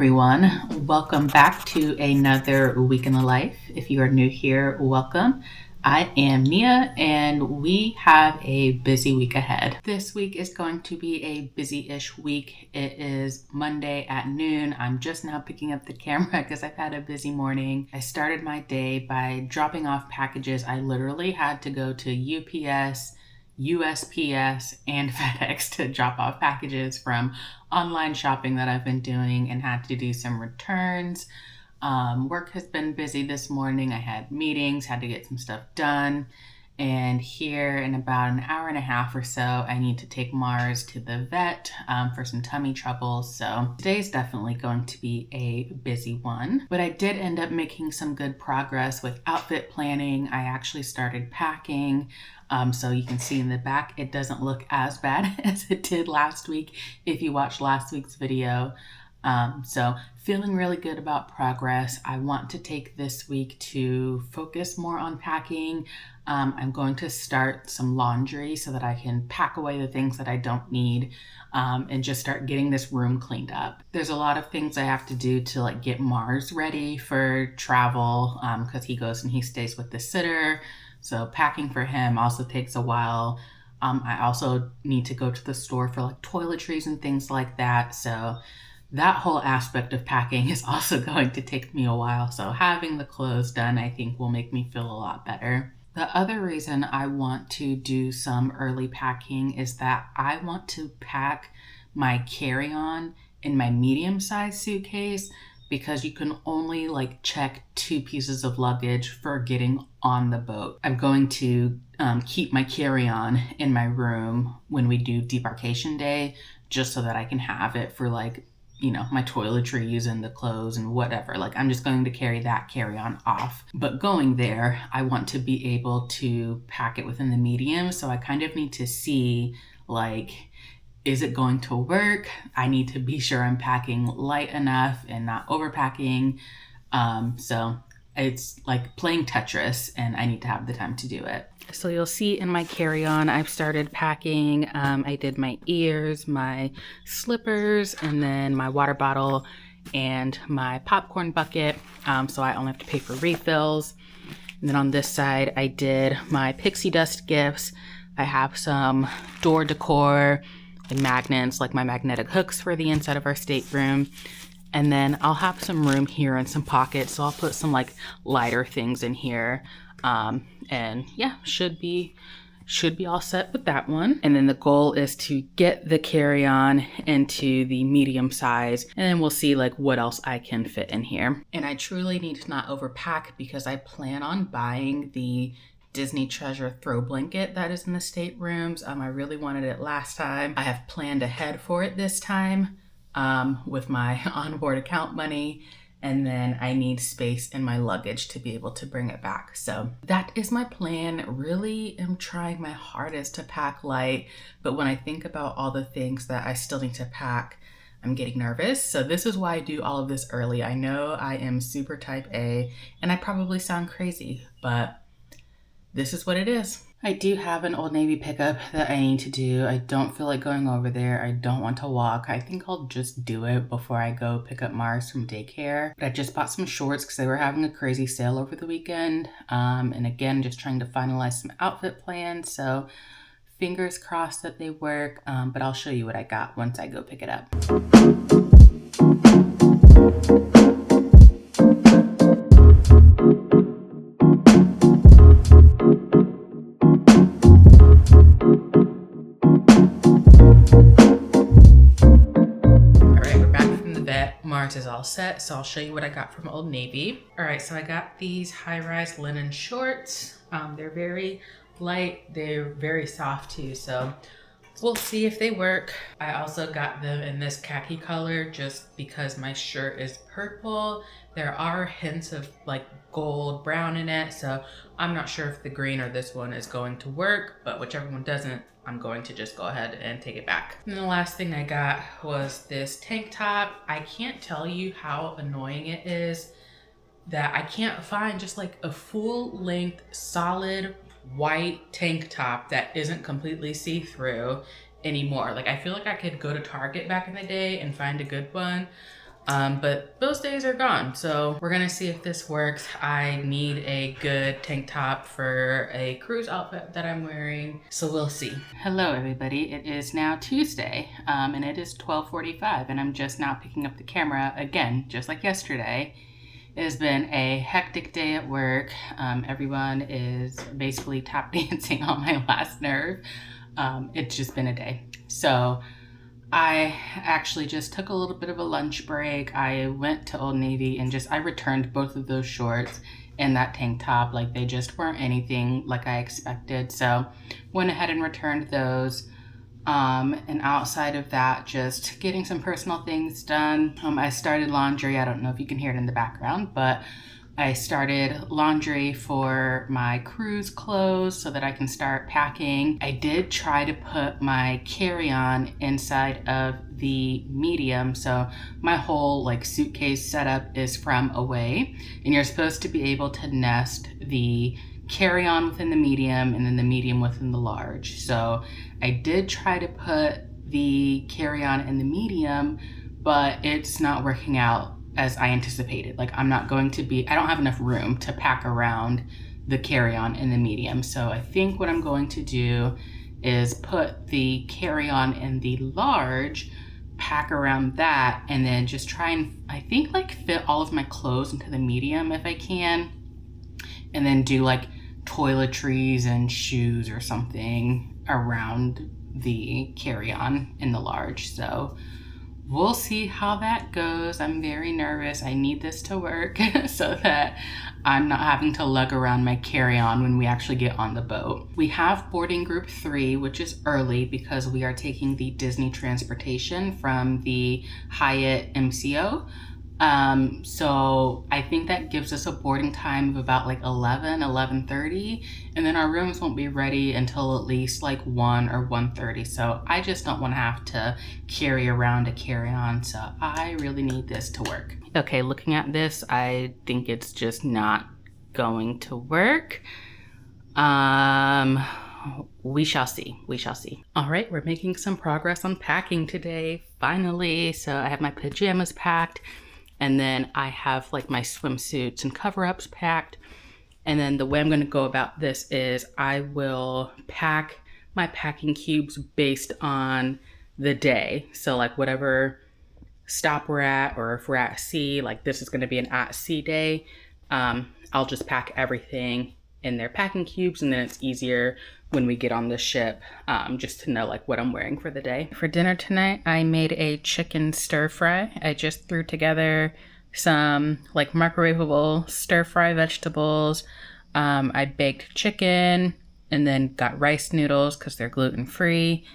everyone. Welcome back to another week in the life. If you are new here, welcome. I am Mia and we have a busy week ahead. This week is going to be a busy-ish week. It is Monday at noon. I'm just now picking up the camera because I've had a busy morning. I started my day by dropping off packages. I literally had to go to UPS, USPS, and FedEx to drop off packages from online shopping that I've been doing and had to do some returns. Work has been busy this morning. I had meetings, had to get some stuff done. And here in about an hour and a half or so, I need to take Mars to the vet for some tummy trouble. So today's definitely going to be a busy one. But I did end up making some good progress with outfit planning. I actually started packing. So you can see in the back, it doesn't look as bad as it did last week if you watched last week's video. So feeling really good about progress. I want to take this week to focus more on packing. I'm going to start some laundry so that I can pack away the things that I don't need and just start getting this room cleaned up. There's a lot of things I have to do to get Mars ready for travel because he goes and he stays with the sitter. So packing for him also takes a while. I also need to go to the store for toiletries and things like that. So that whole aspect of packing is also going to take me a while. So having the clothes done, I think, will make me feel a lot better. The other reason I want to do some early packing is that I want to pack my carry-on in my medium-sized suitcase because you can only check 2 pieces of luggage for getting on the boat. I'm going to keep my carry-on in my room when we do debarkation day, just so that I can have it for my toiletries and the clothes and whatever. I'm just going to carry that carry-on off. But going there, I want to be able to pack it within the medium. So I kind of need to see, is it going to work? I need to be sure I'm packing light enough and not overpacking. So it's like playing Tetris and I need to have the time to do it. So you'll see in my carry-on, I've started packing. I did my ears, my slippers, and then my water bottle and my popcorn bucket. So I only have to pay for refills. And then on this side, I did my pixie dust gifts. I have some door decor and magnets, like my magnetic hooks for the inside of our stateroom. And then I'll have some room here and some pockets. So I'll put some lighter things in here. And yeah, should be all set with that one. And then the goal is to get the carry-on into the medium size, and then we'll see what else I can fit in here. And I truly need to not overpack because I plan on buying the Disney Treasure throw blanket that is in the staterooms. I really wanted it last time. I have planned ahead for it this time with my onboard account money. And then I need space in my luggage to be able to bring it back. So that is my plan. Really am trying my hardest to pack light. But when I think about all the things that I still need to pack, I'm getting nervous. So this is why I do all of this early. I know I am super type A and I probably sound crazy, but this is what it is. I do have an Old Navy pickup that I need to do. I don't feel like going over there. I don't want to walk. I think I'll just do it before I go pick up Mars from daycare. But I just bought some shorts because they were having a crazy sale over the weekend. And again, just trying to finalize some outfit plans. So fingers crossed that they work. But I'll show you what I got once I go pick it up. Mars is all set, so I'll show you what I got from Old Navy. All right, so I got these high-rise linen shorts. They're very light, they're very soft too, so we'll see if they work. I also got them in this khaki color just because my shirt is purple. There are hints of gold brown in it, so I'm not sure if the green or this one is going to work, but whichever one doesn't, I'm going to just go ahead and take it back. And the last thing I got was this tank top. I can't tell you how annoying it is that I can't find just a full length solid white tank top that isn't completely see-through anymore. I feel like I could go to Target back in the day and find a good one, But those days are gone. So we're gonna see if this works. I need a good tank top for a cruise outfit that I'm wearing. So we'll see. Hello everybody, it is now Tuesday and it is 12:45 and I'm just now picking up the camera again, just like yesterday. It has been a hectic day at work. Everyone is basically tap dancing on my last nerve. It's just been a day. So I actually just took a little bit of a lunch break. I went to Old Navy and I returned both of those shorts and that tank top. Like they just weren't anything like I expected. So went ahead and returned those. And outside of that, just getting some personal things done. I started laundry. I don't know if you can hear it in the background, but I started laundry for my cruise clothes so that I can start packing. I did try to put my carry-on inside of the medium. So my whole suitcase setup is from Away, and you're supposed to be able to nest the carry-on within the medium and then the medium within the large. So I did try to put the carry-on in the medium, but it's not working out as I anticipated. I don't have enough room to pack around the carry-on in the medium. So I think what I'm going to do is put the carry-on in the large, pack around that, and then just try and fit all of my clothes into the medium if I can, and then do toiletries and shoes or something around the carry-on in the large. So we'll see how that goes. I'm very nervous. I need this to work so that I'm not having to lug around my carry-on when we actually get on the boat. We have boarding group 3, which is early because we are taking the Disney transportation from the Hyatt MCO. So I think that gives us a boarding time of about 11:30, and then our rooms won't be ready until at least 1 or 1:30. So I just don't want to have to carry around a carry-on. So I really need this to work. Okay, looking at this, I think it's just not going to work. We shall see. We shall see. All right, we're making some progress on packing today, finally. So I have my pajamas packed. And then I have my swimsuits and cover-ups packed. And then the way I'm going to go about this is I will pack my packing cubes based on the day. So whatever stop we're at, or if we're at sea, this is going to be an at sea day, I'll just pack everything in their packing cubes, and then it's easier when we get on the ship just to know what I'm wearing for the day. For dinner tonight, I made a chicken stir fry. I just threw together some microwavable stir fry vegetables. I baked chicken and then got rice noodles because they're gluten free.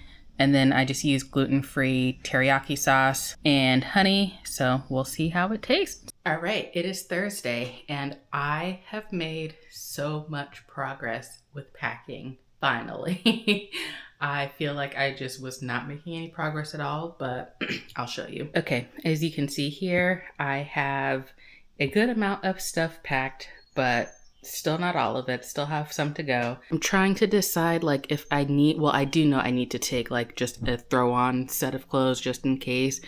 And then I just used gluten-free teriyaki sauce and honey. So we'll see how it tastes. All right, it is Thursday and I have made so much progress with packing, finally. I feel like I just was not making any progress at all, but I'll show you. Okay, as you can see here, I have a good amount of stuff packed, but still not all of it. Still have some to go. I'm trying to decide if I need, I do know I need to take just a throw on set of clothes just in case,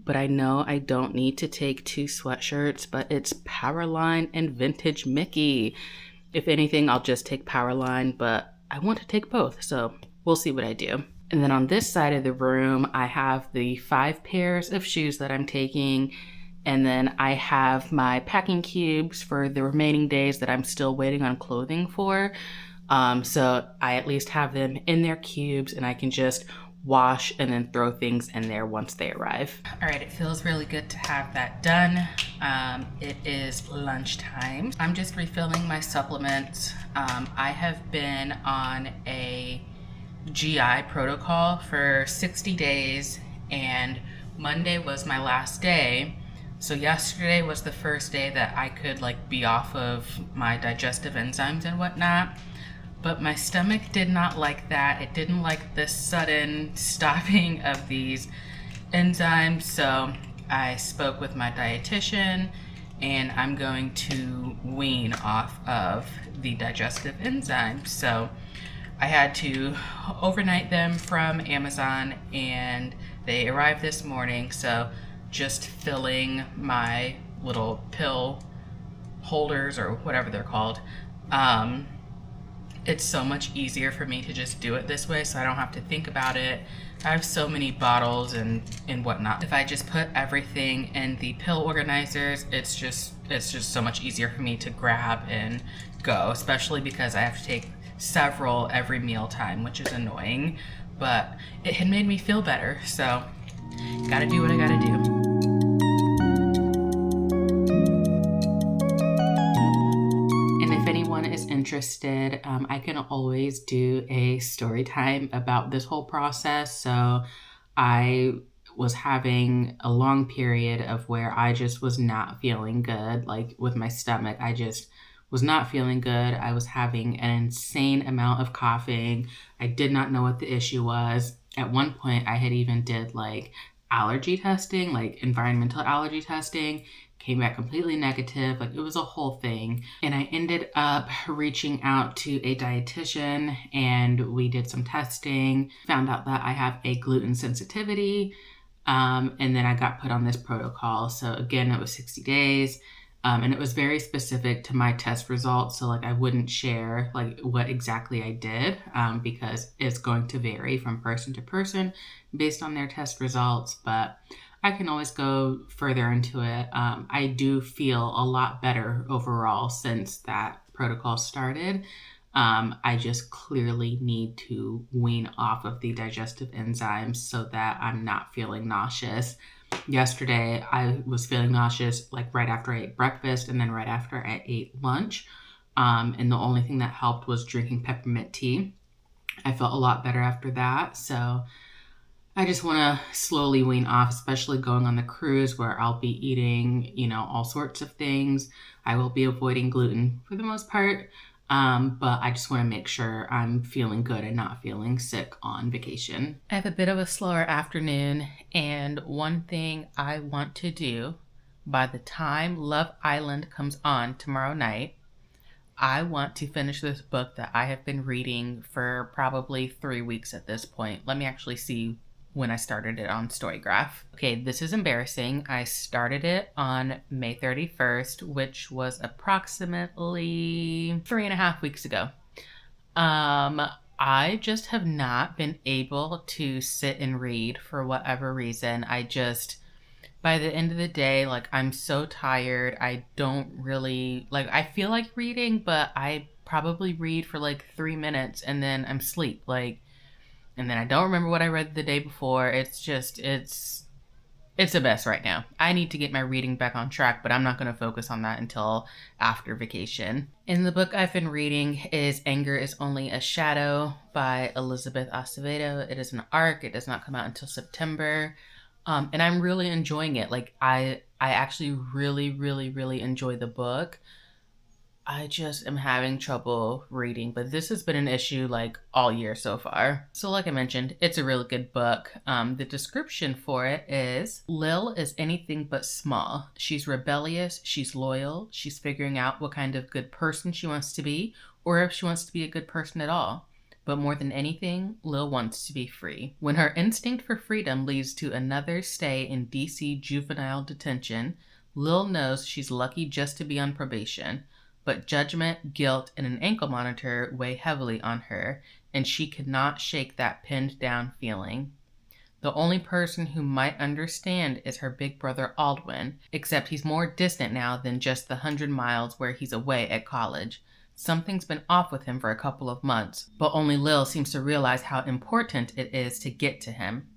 but I know I don't need to take 2 sweatshirts, but it's Powerline and Vintage Mickey. If anything, I'll just take Powerline, but I want to take both, so we'll see what I do. And then on this side of the room, I have the 5 pairs of shoes that I'm taking. And then I have my packing cubes for the remaining days that I'm still waiting on clothing for. So I at least have them in their cubes and I can just wash and then throw things in there once they arrive. All right, it feels really good to have that done. It is lunchtime. I'm just refilling my supplements. I have been on a GI protocol for 60 days and Monday was my last day. So yesterday was the first day that I could be off of my digestive enzymes and whatnot, but my stomach did not like that. It didn't like the sudden stopping of these enzymes. So I spoke with my dietitian and I'm going to wean off of the digestive enzymes. So I had to overnight them from Amazon and they arrived this morning. So just filling my little pill holders or whatever they're called, it's so much easier for me to just do it this way so I don't have to think about it. I have so many bottles and whatnot. If I just put everything in the pill organizers, it's just so much easier for me to grab and go, especially because I have to take several every meal time, which is annoying, but it had made me feel better, so gotta do what I gotta do. Interested, I can always do a story time about this whole process. So I was having a long period of where I just was not feeling good, like with my stomach. I just was not feeling good. I was having an insane amount of coughing. I did not know what the issue was. At one point, I had even did like allergy testing, like environmental allergy testing, came back completely negative. Like, it was a whole thing. And I ended up reaching out to a dietitian, and we did some testing, found out that I have a gluten sensitivity. And then I got put on this protocol. So again, it was 60 days. And it was very specific to my test results. So like, I wouldn't share like what exactly I did, because it's going to vary from person to person based on their test results. But I can always go further into it. I do feel a lot better overall since that protocol started. I just clearly need to wean off of the digestive enzymes so that I'm not feeling nauseous. Yesterday, I was feeling nauseous like right after I ate breakfast and then right after I ate lunch. And the only thing that helped was drinking peppermint tea. I felt a lot better after that. So I just want to slowly wean off, especially going on the cruise where I'll be eating, all sorts of things. I will be avoiding gluten for the most part, but I just want to make sure I'm feeling good and not feeling sick on vacation. I have a bit of a slower afternoon, and one thing I want to do by the time Love Island comes on tomorrow night, I want to finish this book that I have been reading for probably 3 weeks at this point. Let me actually see when I started it on Storygraph. Okay, this is embarrassing. I started it on May 31st, which was approximately 3.5 weeks ago. I just have not been able to sit and read for whatever reason. By the end of the day, like, I'm so tired. I don't really, I feel like reading, but I probably read for like 3 minutes and then I'm asleep. And then I don't remember what I read the day before. It's a mess right now. I need to get my reading back on track, but I'm not going to focus on that until after vacation. And the book I've been reading is Anger is Only a Shadow by Elizabeth Acevedo. It is an ARC. It does not come out until September. And I'm really enjoying it. I actually really, really, really enjoy the book. I just am having trouble reading, but this has been an issue all year so far. So like I mentioned, it's a really good book. The description for it is, Lil is anything but small. She's rebellious, she's loyal, she's figuring out what kind of good person she wants to be, or if she wants to be a good person at all. But more than anything, Lil wants to be free. When her instinct for freedom leads to another stay in DC juvenile detention, Lil knows she's lucky just to be on probation. But judgment, guilt, and an ankle monitor weigh heavily on her, and she cannot shake that pinned down feeling. The only person who might understand is her big brother Aldwin, except he's more distant now than just the 100 miles where he's away at college. Something's been off with him for a couple of months, but only Lil seems to realize how important it is to get to him.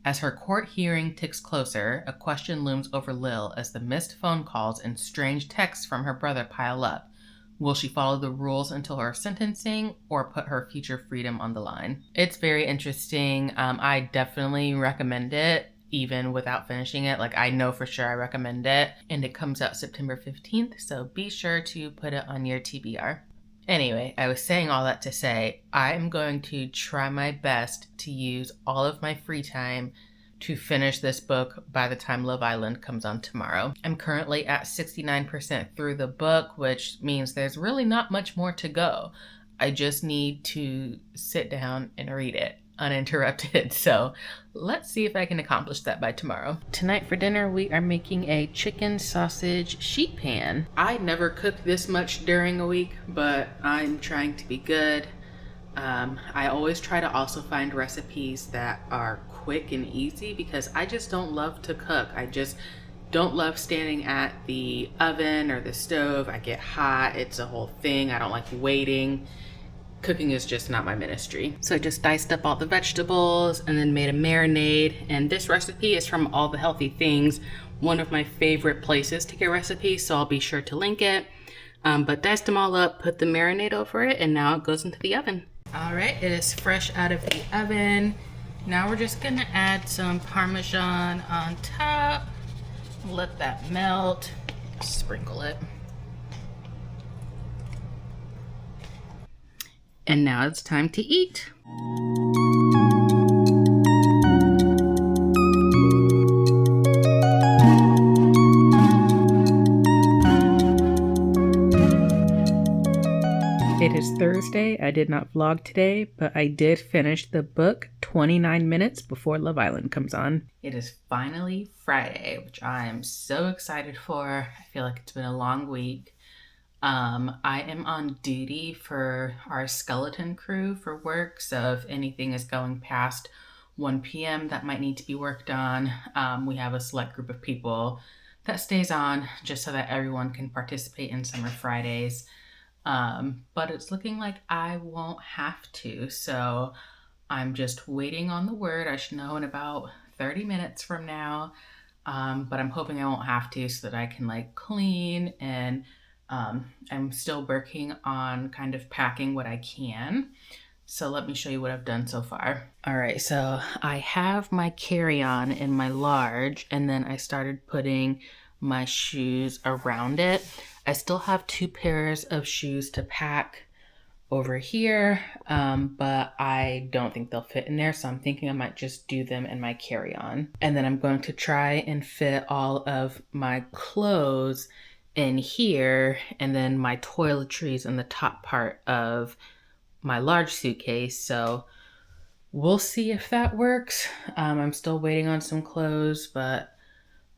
As her court hearing ticks closer, a question looms over Lil as the missed phone calls and strange texts from her brother pile up. Will she follow the rules until her sentencing or put her future freedom on the line? It's very interesting. I definitely recommend it, even without finishing it. I know for sure I recommend it. And it comes out September 15th, so be sure to put it on your TBR. Anyway, I was saying all that to say, I'm going to try my best to use all of my free time to finish this book by the time Love Island comes on tomorrow. I'm currently at 69% through the book, which means there's really not much more to go. I just need to sit down and read it. uninterrupted. So let's see if I can accomplish that by tomorrow. Tonight for dinner, we are making a chicken sausage sheet pan. I never cook this much during a week, but I'm trying to be good. I always try to also find recipes that are quick and easy because I just don't love to cook. I just don't love standing at the oven or the stove. I get hot. It's a whole thing. I don't like waiting. Cooking is just not my ministry. So I just diced up all the vegetables and then made a marinade. And this recipe is from All the Healthy Things, one of my favorite places to get recipes, so I'll be sure to link it. But diced them all up, put the marinade over it, and now it goes into the oven. All right, it is fresh out of the oven. Now we're just gonna add some Parmesan on top. Let that melt. Sprinkle it. And now it's time to eat. It is Thursday. I did not vlog today, but I did finish the book 29 minutes before Love Island comes on. It is finally Friday, which I am so excited for. I feel like it's been a long week. I am on duty for our skeleton crew for work, so if anything is going past 1 p.m. that might need to be worked on, we have a select group of people that stays on just so that everyone can participate in Summer Fridays. But it's looking like I won't have to, so I'm just waiting on the word. I should know in about 30 minutes from now, but I'm hoping I won't have to so that I can clean, and I'm still working on kind of packing what I can. So let me show you what I've done so far. All right, so I have my carry-on in my large, and then I started putting my shoes around it. I still have 2 pairs of shoes to pack over here, but I don't think they'll fit in there, so I'm thinking I might just do them in my carry-on. And then I'm going to try and fit all of my clothes in here, and then my toiletries in the top part of my large suitcase. So we'll see if that works. I'm still waiting on some clothes, but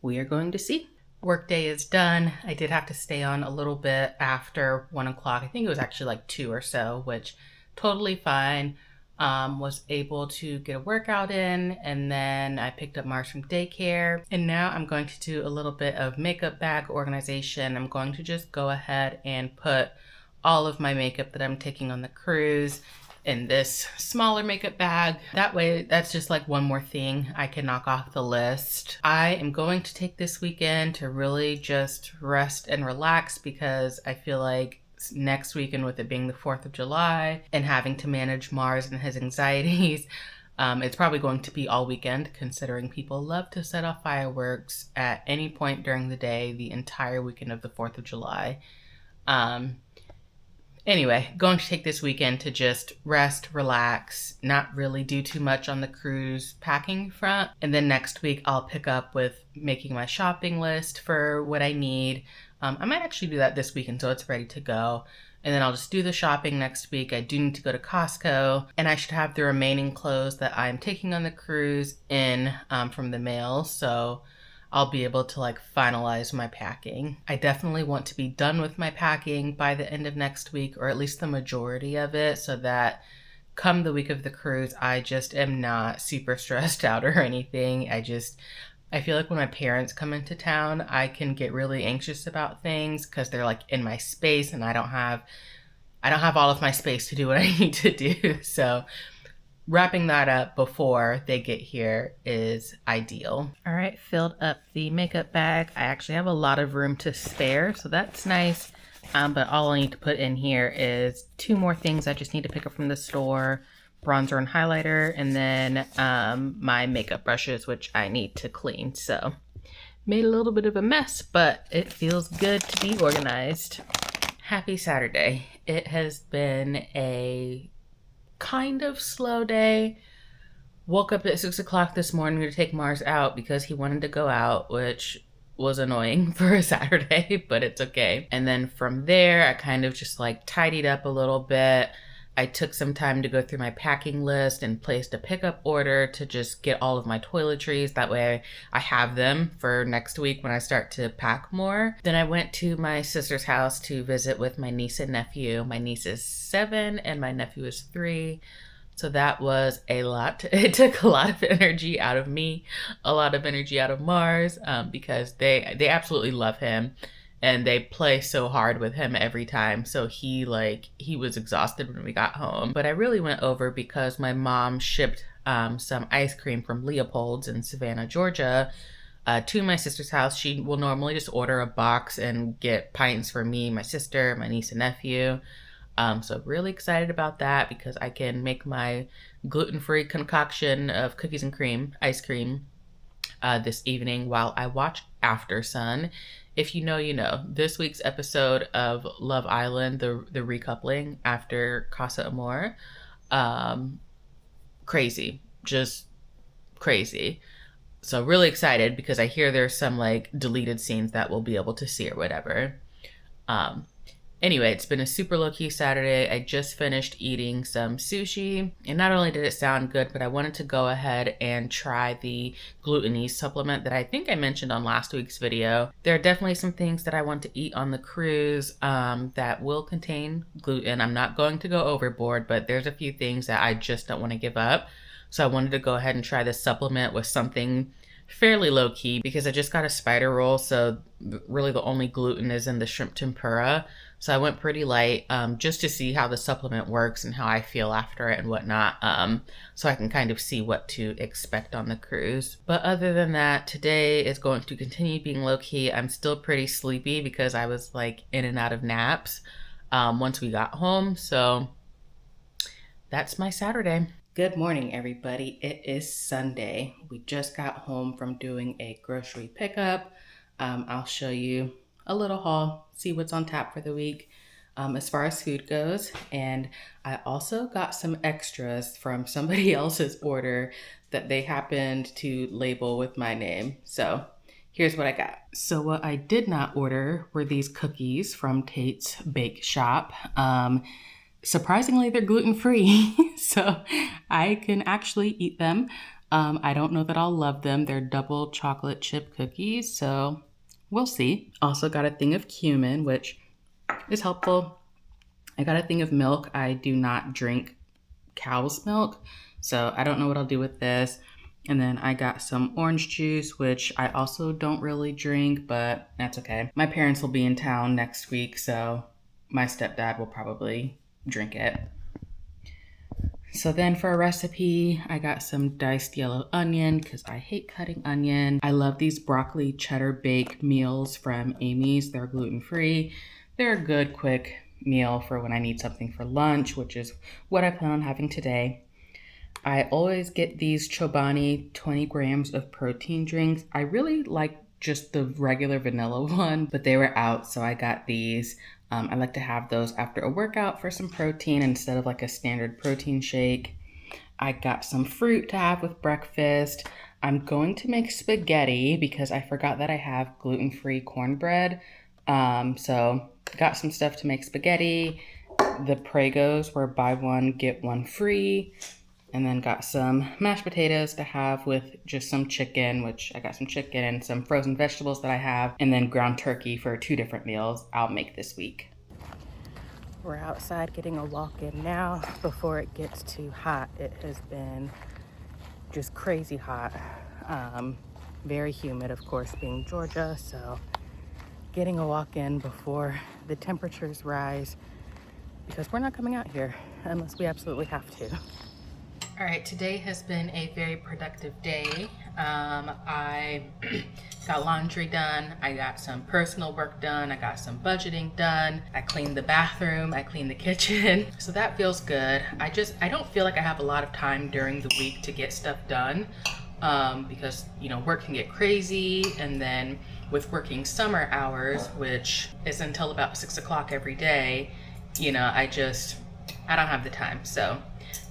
we are going to see. Workday is done. I did have to stay on a little bit after 1 o'clock. I think it was actually 2 or so, which totally fine. Was able to get a workout in, and then I picked up Mars from daycare. And now I'm going to do a little bit of makeup bag organization. I'm going to just go ahead and put all of my makeup that I'm taking on the cruise in this smaller makeup bag. That way, that's just one more thing I can knock off the list. I am going to take this weekend to really just rest and relax because I feel like next weekend, with it being the 4th of July and having to manage Mars and his anxieties, it's probably going to be all weekend, considering people love to set off fireworks at any point during the day, the entire weekend of the 4th of July. Anyway, going to take this weekend to just rest, relax, not really do too much on the cruise packing front. And then next week, I'll pick up with making my shopping list for what I need. I might actually do that this weekend, so it's ready to go. And then I'll just do the shopping next week. I do need to go to Costco, and I should have the remaining clothes that I'm taking on the cruise in from the mail. So I'll be able to finalize my packing. I definitely want to be done with my packing by the end of next week, or at least the majority of it, so that come the week of the cruise, I just am not super stressed out or anything. I feel like when my parents come into town, I can get really anxious about things because they're in my space, and I don't have all of my space to do what I need to do. So wrapping that up before they get here is ideal. All right, filled up the makeup bag. I actually have a lot of room to spare, so that's nice. But all I need to put in here is 2 more things I just need to pick up from the store: bronzer and highlighter, and then my makeup brushes, which I need to clean. So made a little bit of a mess, but it feels good to be organized. Happy Saturday. It has been a kind of slow day. Woke up at 6 o'clock this morning to take Mars out because he wanted to go out, which was annoying for a Saturday, but it's okay. And then from there, I kind of just tidied up a little bit, I took some time to go through my packing list and placed a pickup order to just get all of my toiletries. That way I have them for next week when I start to pack more. Then I went to my sister's house to visit with my niece and nephew. My niece is 7 and my nephew is 3. So that was a lot. It took a lot of energy out of me, a lot of energy out of Mars, because they absolutely love him. And they play so hard with him every time. So he was exhausted when we got home. But I really went over because my mom shipped some ice cream from Leopold's in Savannah, Georgia, to my sister's house. She will normally just order a box and get pints for me, my sister, my niece and nephew. So really excited about that because I can make my gluten-free concoction of cookies and cream, ice cream, this evening while I watch After Sun. If you know, you know. This week's episode of Love Island, the recoupling after Casa Amor, crazy, just crazy. So really excited because I hear there's some like deleted scenes that we'll be able to see or whatever. Anyway, it's been a super low-key Saturday. I just finished eating some sushi, and not only did it sound good, but I wanted to go ahead and try the Gluten Ease supplement that I think I mentioned on last week's video. There are definitely some things that I want to eat on the cruise that will contain gluten. I'm not going to go overboard, but there's a few things that I just don't want to give up. So I wanted to go ahead and try this supplement with something fairly low-key because I just got a spider roll, so really the only gluten is in the shrimp tempura. So I went pretty light just to see how the supplement works and how I feel after it and whatnot, so I can kind of see what to expect on the cruise. But other than that, today is going to continue being low-key. I'm still pretty sleepy because I was like in and out of naps once we got home. So that's my Saturday. Good morning, everybody. It is Sunday. We just got home from doing a grocery pickup. I'll show you a little haul, see what's on tap for the week as far as food goes. And I also got some extras from somebody else's order that they happened to label with my name. So here's what I got. So what I did not order were these cookies from Tate's Bake Shop. Surprisingly, they're gluten-free, so I can actually eat them. I don't know that I'll love them. They're double chocolate chip cookies, so we'll see. Also got a thing of cumin, which is helpful. I got a thing of milk. I do not drink cow's milk, so I don't know what I'll do with this. And then I got some orange juice, which I also don't really drink, but that's okay. My parents will be in town next week, so my stepdad will probably drink it. So then for a recipe, I got some diced yellow onion because I hate cutting onion. I love these broccoli cheddar bake meals from Amy's. They're gluten-free. They're a good, quick meal for when I need something for lunch, which is what I plan on having today. I always get these Chobani 20 grams of protein drinks. I really like just the regular vanilla one, but they were out, so I got these. I like to have those after a workout for some protein instead of like a standard protein shake. I got some fruit to have with breakfast. I'm going to make spaghetti because I forgot that I have gluten-free cornbread. So got some stuff to make spaghetti. The Pregos were buy one, get one free. And then got some mashed potatoes to have with just some chicken, which I got some chicken and some frozen vegetables that I have, and then ground turkey for 2 different meals I'll make this week. We're outside getting a walk in now before it gets too hot. It has been just crazy hot. Very humid, of course, being Georgia, so getting a walk in before the temperatures rise because we're not coming out here unless we absolutely have to. All right, today has been a very productive day. I got laundry done. I got some personal work done. I got some budgeting done. I cleaned the bathroom. I cleaned the kitchen. So that feels good. I don't feel like I have a lot of time during the week to get stuff done because, you know, work can get crazy. And then with working summer hours, which is until about 6 o'clock every day, you know, I don't have the time. So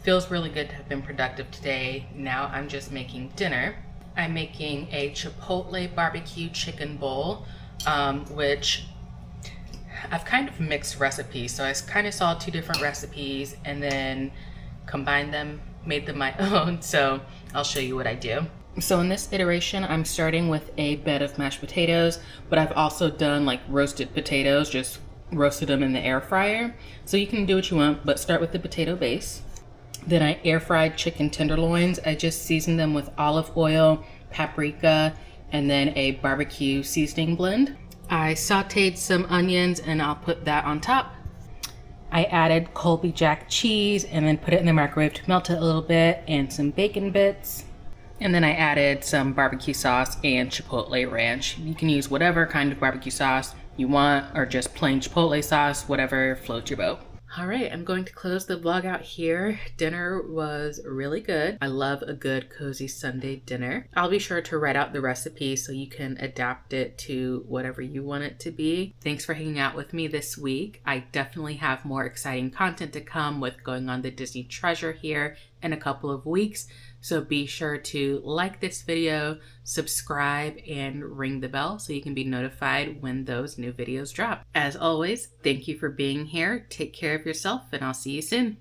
feels really good to have been productive today. Now I'm just making dinner. I'm making a Chipotle barbecue chicken bowl, which I've kind of mixed recipes. So I kind of saw 2 different recipes and then combined them, made them my own. So I'll show you what I do. So in this iteration, I'm starting with a bed of mashed potatoes, but I've also done like roasted potatoes, just roasted them in the air fryer. So you can do what you want, but start with the potato base. Then I air fried chicken tenderloins. I just seasoned them with olive oil, paprika, and then a barbecue seasoning blend. I sauteed some onions and I'll put that on top. I added Colby Jack cheese and then put it in the microwave to melt it a little bit, and some bacon bits. And then I added some barbecue sauce and chipotle ranch. You can use whatever kind of barbecue sauce you want, or just plain chipotle sauce, whatever floats your boat. All right, I'm going to close the vlog out here. Dinner was really good. I love a good cozy Sunday dinner. I'll be sure to write out the recipe so you can adapt it to whatever you want it to be. Thanks for hanging out with me this week. I definitely have more exciting content to come with going on the Disney Treasure here in a couple of weeks. So be sure to like this video, subscribe, and ring the bell so you can be notified when those new videos drop. As always, thank you for being here. Take care of yourself, and I'll see you soon.